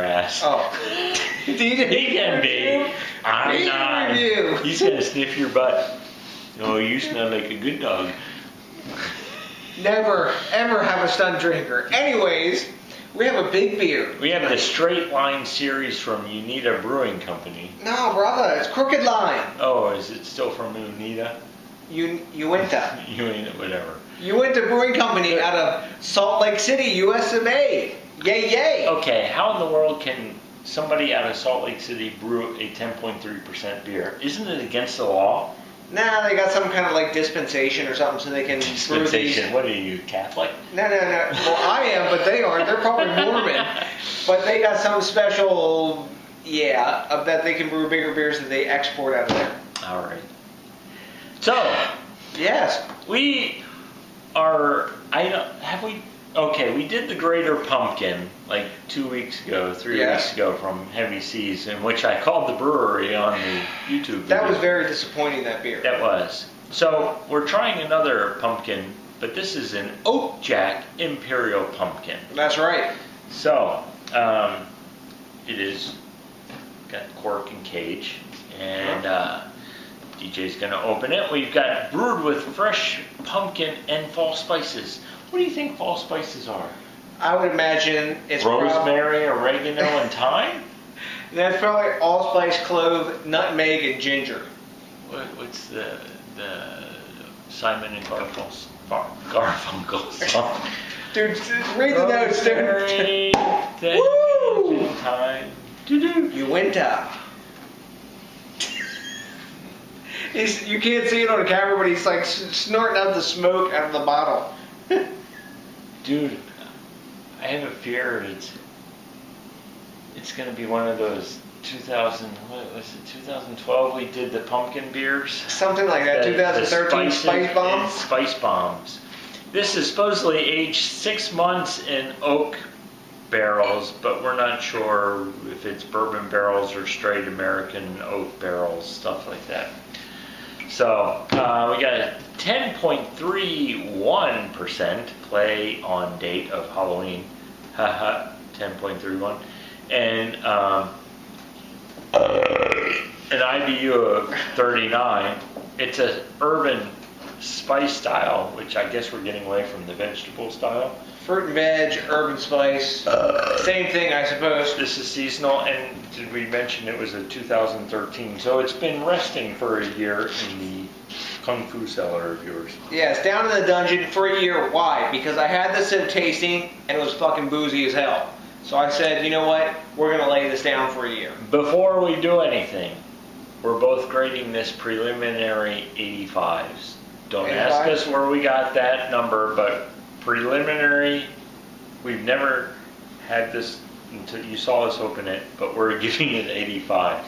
ass. Oh. DJ He can be. I'm not. Review. He's gonna sniff your butt. Oh, you smell like a good dog. Never, ever have a stunt drinker. Anyways, we have a big beer. We have the Straight Line series from Uinta Brewing Company. No, brother, it's Crooked Line. Oh, is it still from Uinta? Uinta. Uinta, whatever. Uinta Brewing Company out of Salt Lake City, US of A. Yay, yay. Okay, how in the world can somebody out of Salt Lake City brew a 10.3% beer? Isn't it against the law? Nah, they got some kind of like dispensation or something so they can brew these. Dispensation. What are you, Catholic? No. Well, I am, but they aren't. They're probably Mormon. But they got some special, that they can brew bigger beers that they export out of there. All right. So, yes. we are, okay, we did the Greater Pumpkin like 2 weeks ago, 3 weeks ago from Heavy Seas, in which I called the brewery on the YouTube video. That was very disappointing, that beer. That was. So, we're trying another pumpkin, but this is an Oak Jacked Imperial Pumpkin. That's right. So, it is got cork and cage, and DJ's gonna open it. We've got brewed with fresh pumpkin and fall spices. What do you think fall spices are? I would imagine it's rosemary, oregano, and thyme? That's probably allspice, clove, nutmeg, and ginger. What's the Simon and Garfunkel song? Dude, read the notes, dude. Woo! Thyme. Uinta. You can't see it on the camera, but he's like snorting out the smoke out of the bottle. Dude, I have a fear it's going to be one of those 2012 we did the pumpkin beers? Something like that, 2013 Spice Bombs? Spice Bombs. This is supposedly aged 6 months in oak barrels, but we're not sure if it's bourbon barrels or straight American oak barrels, stuff like that. So, we got a 10.31% play on date of Halloween. Haha, 10.31. And an IBU of 39. It's a urban spice style, which I guess we're getting away from the vegetable style. Fruit and veg, urban spice, same thing, I suppose. This is seasonal, and did we mention it was a 2013? So it's been resting for a year in the Kung Fu cellar of yours. Yes, down in the dungeon for a year. Why? Because I had this at tasting, and it was fucking boozy as hell. So I said, you know what? We're going to lay this down for a year. Before we do anything, we're both grading this preliminary 85s. Don't 85? Ask us where we got that number, but preliminary, we've never had this until you saw us open it, but we're giving it 85.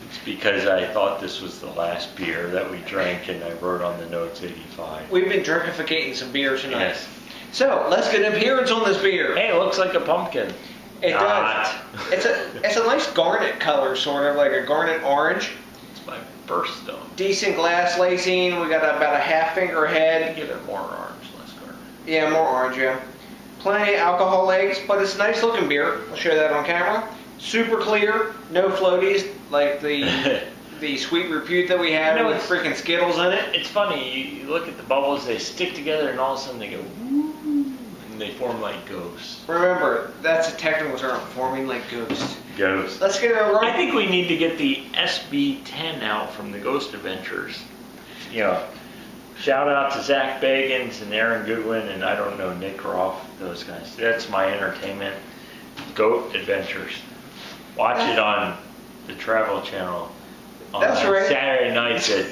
It's because I thought this was the last beer that we drank, and I wrote on the notes 85. We've been drinkificating some beer tonight. Yes. So, let's get an appearance on this beer. Hey, it looks like a pumpkin. It does. It's a nice garnet color, sort of, like a garnet orange. It's my birthstone. Decent glass lacing. We got about a half finger head. Give it more orange, less garnet. Yeah, more orange, yeah. Plenty of alcohol legs, but it's a nice looking beer. I'll show that on camera. Super clear, no floaties like the sweet repute that we have with freaking Skittles in it. It's funny, you look at the bubbles, they stick together and all of a sudden they go woo, and they form like ghosts. Remember, that's a technical term, forming like ghosts. Ghosts. Let's get it right. I think we need to get the SB10 out from the Ghost Adventures. You know, shout out to Zach Bagans and Aaron Goodwin and I don't know, Nick Roth, those guys. That's my entertainment. Goat Adventures. Watch it on the Travel Channel on Saturday nights at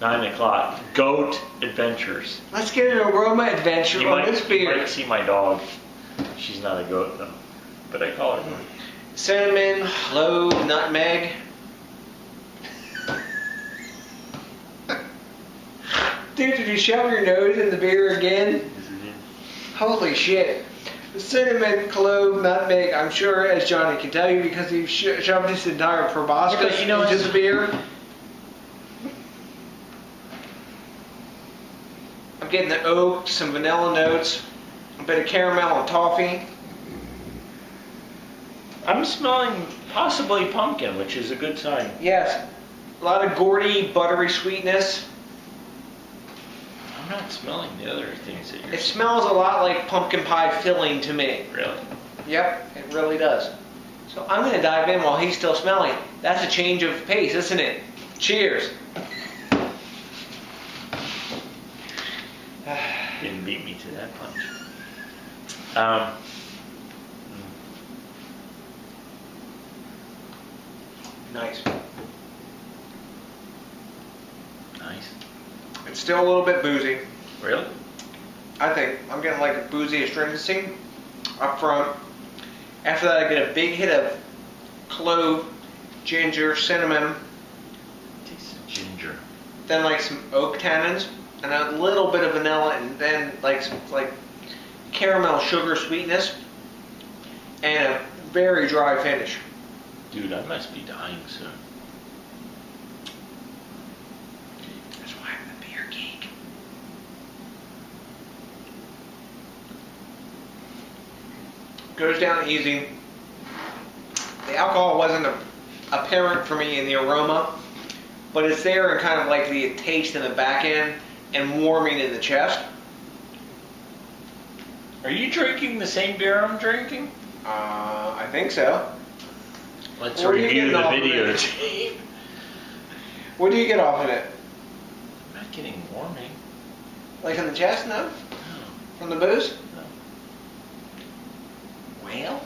9 o'clock. Goat Adventures. Let's get an aroma adventure on this beer. You might see my dog. She's not a goat though, but I call her goat. Cinnamon, clove, nutmeg. Dude, did you shove your nose in the beer again? Holy shit. Cinnamon, clove, nutmeg, I'm sure, as Johnny can tell you, because he shoved his entire proboscis into the beer. I'm getting the oak, some vanilla notes, a bit of caramel and toffee. I'm smelling possibly pumpkin, which is a good sign. Yes. A lot of gourdy, buttery sweetness. I'm not smelling the other things that you're. It smells a lot like pumpkin pie filling to me. Really? Yep, it really does. So I'm going to dive in while he's still smelling. That's a change of pace, isn't it? Cheers. Didn't beat me to that punch. Nice. Nice. It's still a little bit boozy. Really? I think I'm getting like a boozy astringency up front. After that, I get a big hit of clove, ginger, cinnamon. Tastes of ginger. Then like some oak tannins and a little bit of vanilla, and then like some caramel sugar sweetness and a very dry finish. Dude, I must be dying soon. That's why I'm a beer geek. Goes down easy. The alcohol wasn't apparent for me in the aroma, but it's there in kind of like the taste in the back end and warming in the chest. Are you drinking the same beer I'm drinking? I think so. Let's What are you review getting the off of it? videotape. What do you get off of it? I'm not getting warming. Like in the chest, no? No. From the booze? No. Well,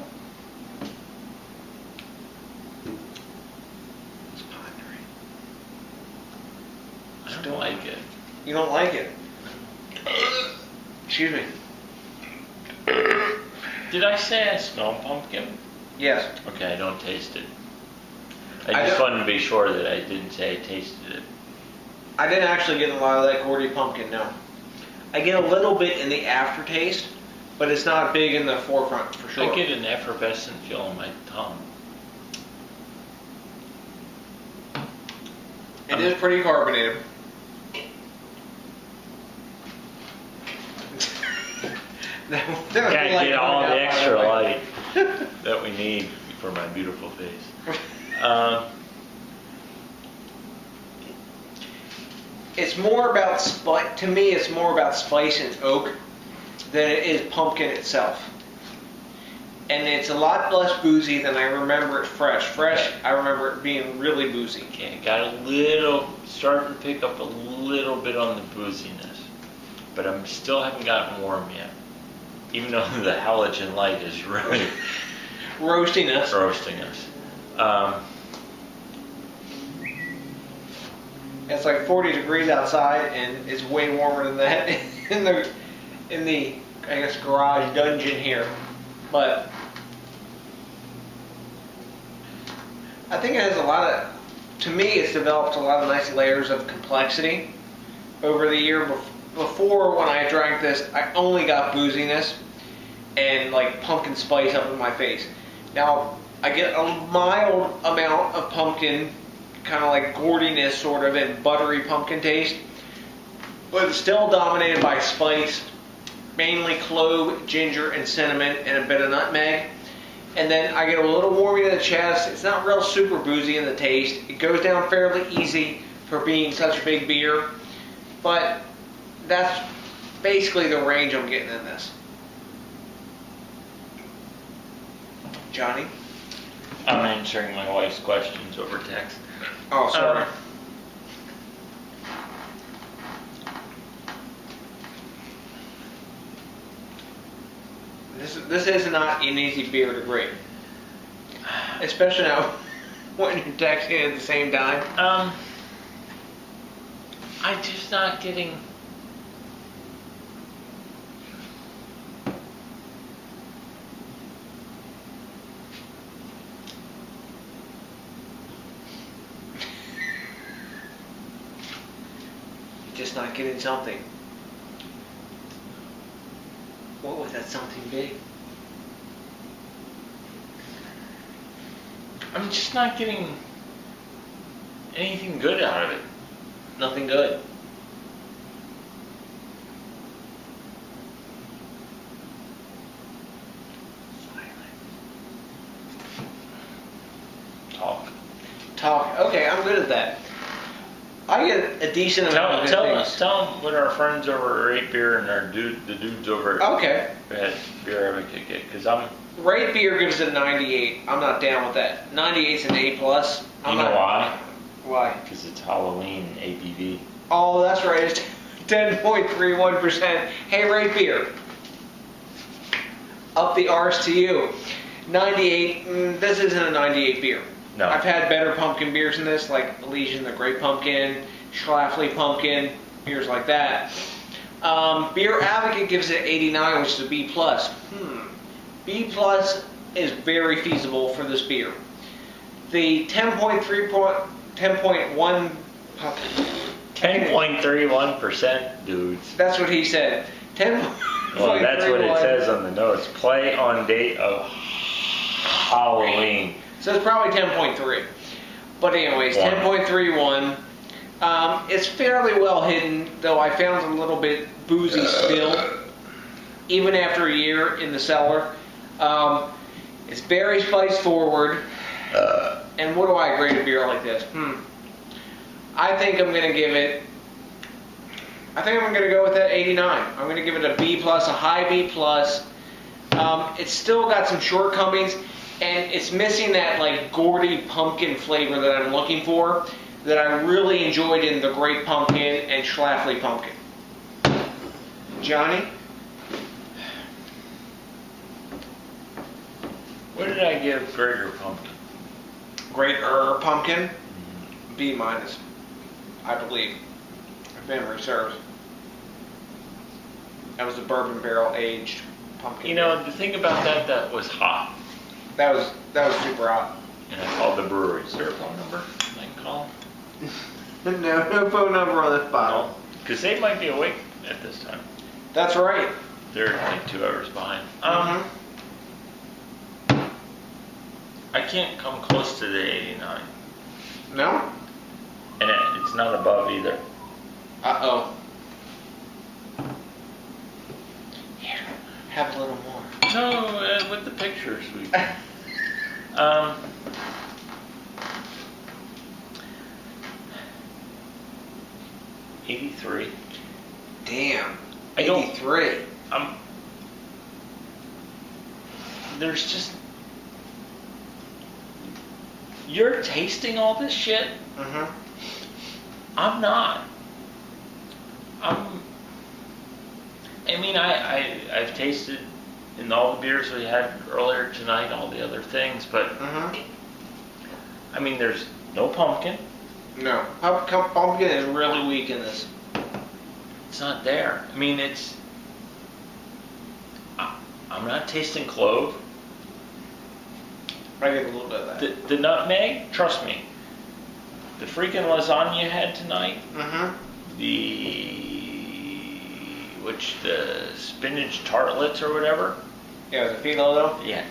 it's pondering. I don't like it. You don't like it? Excuse me. Did I say I smell pumpkin? Yes. Okay, I don't taste it. I I just don't- wanted to be sure that I didn't say I tasted it. I didn't actually get a lot of that gourdy pumpkin, no. I get a little bit in the aftertaste, but it's not big in the forefront for sure. I get an effervescent feel on my tongue. It is pretty carbonated. Gotta get all the extra light that we need for my beautiful face. It's more about spice. To me, it's more about spice and oak than it is pumpkin itself. And it's a lot less boozy than I remember it fresh. Fresh, I remember it being really boozy. Okay, got a little, starting to pick up a little bit on the booziness, but I'm still haven't gotten warm yet. Even though the halogen light is really Roasting us. roasting us. It's like 40 degrees outside, and it's way warmer than that in the I guess garage dungeon here. But I think it has a lot of. To me, it's developed a lot of nice layers of complexity over the year. Before, when I drank this, I only got booziness and like pumpkin spice up in my face. Now I get a mild amount of pumpkin, kind of like gourdiness sort of, and buttery pumpkin taste, but it's still dominated by spice, mainly clove, ginger, and cinnamon, and a bit of nutmeg. And then I get a little warming in the chest. It's not real super boozy in the taste. It goes down fairly easy for being such a big beer, but that's basically the range I'm getting in this. Johnny? I'm answering my wife's questions over text. Oh, sorry. This is not an easy beer to grade, especially now when you're texting at the same time. I'm just not getting. Just not getting something. What was that something big? I'm just not getting anything good out of it. Nothing good. talk. Okay, I'm good at that. I get a decent amount of good things. Tell them what our friends over at Rate Beer and the dudes over at Beer Advocate get, because I'm... Rate Beer gives it 98. I'm not down with that. 98's an A+. You know why? Why? Because it's Halloween ABV. Oh, that's right. It's 10.31%. Hey, Rate Beer. Up the arse to you. 98. This isn't a 98 beer. No. I've had better pumpkin beers than this, like Elysian, the Great Pumpkin, Schlafly Pumpkin, beers like that. Beer Advocate gives it 89, which is a B+. B+ is very feasible for this beer. The 10.31%, dudes. That's what he said. 10. Well, that's what it says on the notes. Play on date of Halloween. So it's probably 10.3. But anyways, 10.31. It's fairly well hidden, though I found it a little bit boozy still, even after a year in the cellar. It's berry spice forward. And what do I grade a beer like this? I think I'm going to give it... I think I'm going to go with that 89. I'm going to give it a B+, a high B+. It's still got some shortcomings, and it's missing that like gourdy pumpkin flavor that I'm looking for, that I really enjoyed in the Great Pumpkin and Schlafly Pumpkin. Johnny? What did I give Greater Pumpkin? Greater Pumpkin? B-, I believe. If memory serves. That was a bourbon barrel aged pumpkin. You know, the thing about that was hot. That was super hot. And I called the brewery. Is there a phone number I can call? No phone number on this bottle. No, because they might be awake at this time. That's right. They're like 2 hours behind. I can't come close to the 89. No? And it's not above either. Uh-oh. Here, have a little more. No, with the pictures we can. 83. Damn. 83. There's just... You're tasting all this shit? I'm not. I've tasted in all the beers we had earlier tonight, all the other things, but there's no pumpkin. No, pumpkin is really weak in this. It's not there. I'm not tasting clove. I get a little bit of that. The nutmeg, trust me. The freaking lasagna you had tonight. The spinach tartlets or whatever. Yeah, the phyllo though? Yeah.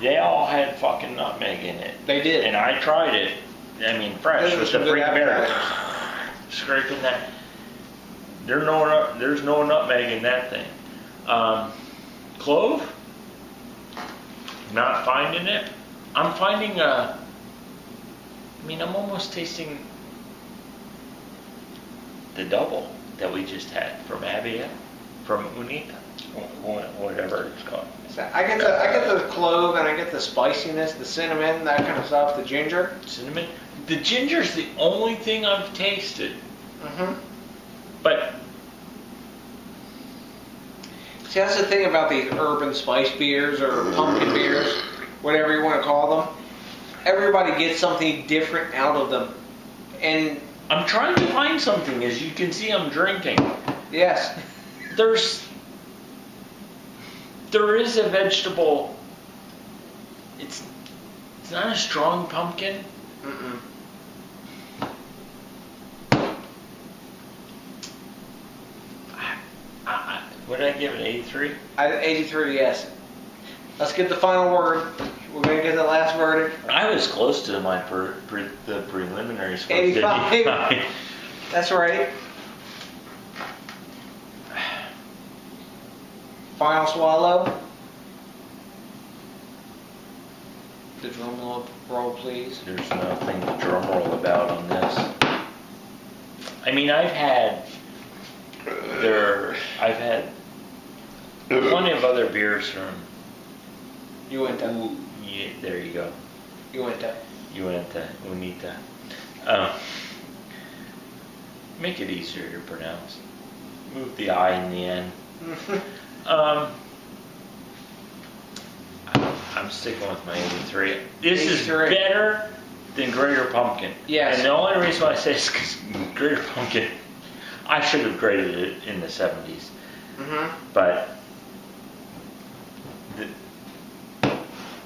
They all had fucking nutmeg in it. They did. And I tried it. Fresh with the freaking berry. Scraping that. There's no nutmeg in that thing. Clove? Not finding it. I'm finding I'm almost tasting the double that we just had from Abia, from Uinta, whatever it's called. I get the clove, and I get the spiciness, the cinnamon, that kind of stuff, the ginger. Cinnamon? The ginger's the only thing I've tasted. But see, that's the thing about these urban spice beers or pumpkin beers, whatever you want to call them. Everybody gets something different out of them. And I'm trying to find something. As you can see, I'm drinking. Yes. There is a vegetable. It's not a strong pumpkin. What did I give it? 83? 83, yes. Let's get the final word. We're going to get the last verdict. I was close to my the preliminary score. 85. That's right. Final swallow. The drum roll, please. There's nothing to drum roll about on this. I mean, I've had plenty of other beers from Uinta. Yeah, there you go. Uinta. Uinta. Make it easier to pronounce. Move the I in the end. I'm sticking with my 83. This 83. Is better than Greater Pumpkin. Yes. And the only reason why I say is because Greater Pumpkin, I should have graded it in the 70s. But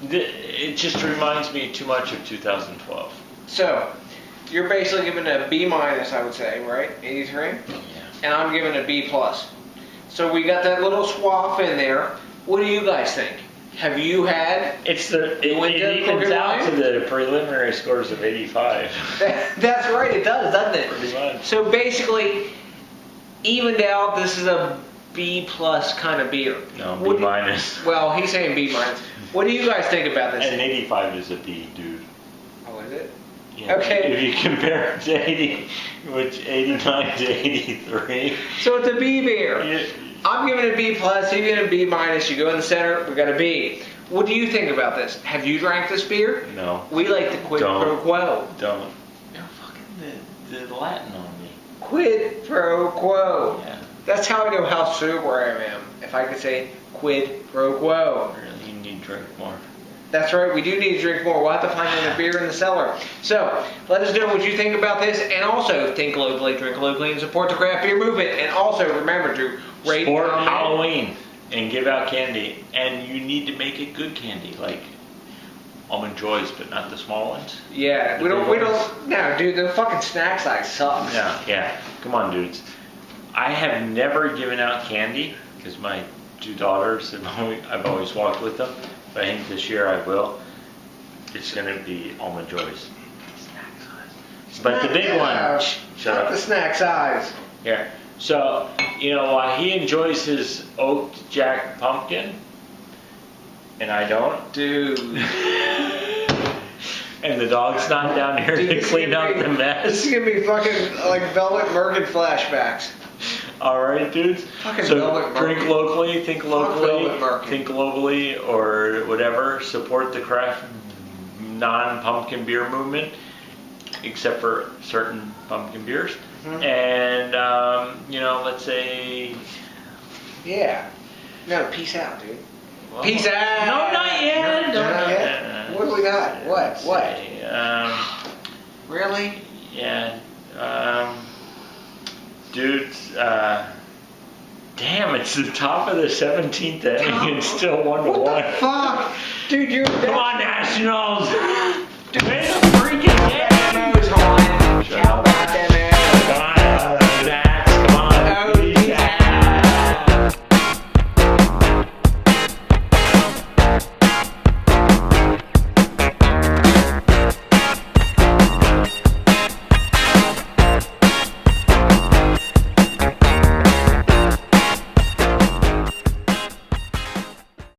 it just reminds me too much of 2012. So, you're basically giving it a B minus, I would say, right? 83? Yeah. And I'm giving it a B plus. So we got that little swath in there. What do you guys think? Have you had? It evens out to the preliminary scores of 85. That's right, it does, doesn't it? Pretty much. So basically, evened out, this is a B plus kind of beer. No, B minus. Well, he's saying B minus. What do you guys think about this? And 85 is a B, dude. Oh, is it? Yeah, okay. If you compare it to 89 to 83. So it's a B beer. Yeah. I'm giving it a B plus, he's giving it a B minus. You go in the center, we got a B. What do you think about this? Have you drank this beer? No. We like the quid pro quo. Don't. You're fucking the Latin on me. Quid pro quo. Yeah. That's how I know how sober I am. If I could say quid pro quo. Really, you need to drink more. That's right, we do need to drink more. We'll have to find another beer in the cellar. So, let us know what you think about this. And also, think locally, drink locally, and support the craft beer movement. And also, remember to rate, support Halloween and give out candy. And you need to make it good candy, like Almond Joys, but not the small ones. Yeah, we don't, no, dude, the fucking snack size sucks. Yeah, come on, dudes. I have never given out candy, because my two daughters, I've always walked with them. But I think this year I will. It's going to be Almond Joys. Snack size. But the big one. Shut up. The snack size. Here. So, while he enjoys his Oak Jacked Pumpkin, and I don't. Dude. And the dog's not down here to clean up the mess. This is going to be fucking like Velvet Merkin flashbacks. Alright, dudes. So drink locally, think globally, or whatever. Support the craft non-pumpkin beer movement, except for certain pumpkin beers. And, let's say... Yeah. No, peace out, dude. Well, peace out! No, not yet! Not yet? What do we got? What? Say, really? Yeah. Dudes, damn, it's the top of the 17th inning and still 1-1. What the fuck? Dude, you're... Come on, Nationals! Dude, win a freaking game! Shut up.